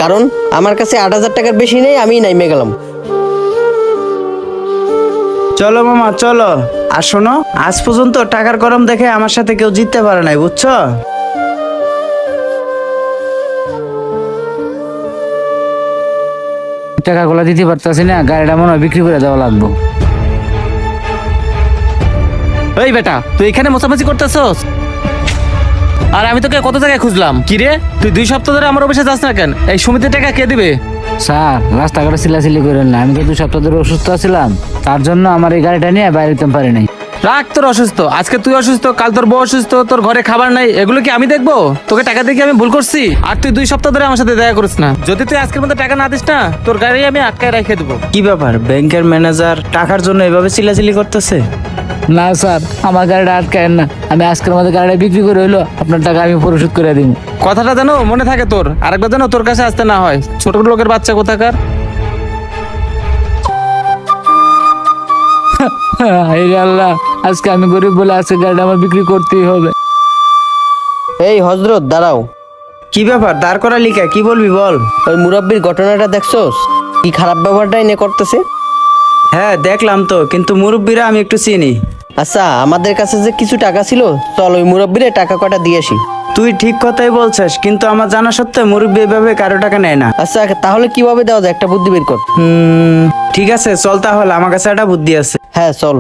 কারণ আমার কাছে 8,000 টাকার বেশি নেই, আমি নাইমে গেলাম। চলো মামা চলো। আর শোনো, আজ পর্যন্ত টাকার গরম দেখে আমার সাথে কেউ জিততে পারে নাই, বুঝছো? টাকাগুলো দিতে পারতাছি না, গাড়িটা মনে হয় বিক্রি করে দেওয়া লাগবে। এই বেটা, তুই এখানে মোছামাছি করতেছস? আর আমি তোকে কত জায়গায় খুঁজলাম। কি রে, তুই 2 সপ্তাহ ধরে আমার অফিসে যাস না কেন? এই সমিতির টাকা কে দিবে? স্যার, রাস্তাঘাটে চিল্লাচিল্লি করেন না, আমি তো 2 সপ্তাহ ধরে অসুস্থ ছিলাম, তার জন্য আমার এই গাড়িটা নিয়ে বাইরে যেতে পারি নাই। রাখ তোর অসুস্থ, আজকে তুই অসুস্থ, কাল তোর বউ অসুস্থ, তোর ঘরে খাবার নাই, এগুলো কি আমি দেখবো? তোকে টাকা দিয়ে কি আমি ভুল করছি? আর তুই 2 সপ্তাহ ধরে আমার সাথে দেখা করিস না। যদি তুই আজকের মধ্যে টাকা না দিস না, তোর গাড়ি আমি আটকায় রেখে দেবো। কি ব্যাপার, ব্যাংকের ম্যানেজার টাকার জন্য এভাবে চিল্লাচিল্লি করতেছে? না স্যার, আমার গাড়িটা আটকায়েন না, আমি আজকের মধ্যে গাড়িটা বিক্রি করে হইলো আপনার টাকা আমি পরিশোধ করে দিব। কথাটা যেন মনে থাকে তোর, আরেকবার যেন তোর কাছে আসতে না হয়। ছোট লোকের বাচ্চা কোথাকার। এই আল্লাহ, আজকে আমি গরিব বলে আজকে গাড়িটা আমার বিক্রি করতেই হবে। এই হজরত দাঁড়াও। কি ব্যাপার, দাঁড় করা লিখা, কি বলবি বল? ওই মুরব্বির ঘটনাটা দেখছোস? কি খারাপ ব্যবহারটাই নে করতেছে। হ্যাঁ দেখলাম তো, কিন্তু মুরব্বীরা আমি একটু চিনি। আচ্ছা, আমাদের কাছে যে কিছু টাকা ছিল, চল ওই মুরব্বিরে টাকা কটা দিয়ে আসি। তুই ঠিক কথাই বলছিস, কিন্তু আমার জানা সত্ত্বেও মুরব্বী এভাবে কারো টাকা নেয় না। আচ্ছা, তাহলে কিভাবে দেওয়া যায়, একটা বুদ্ধি বের কর। ঠিক আছে চল, তাহলে আমার কাছে একটা বুদ্ধি আছে। হ্যাঁ চল।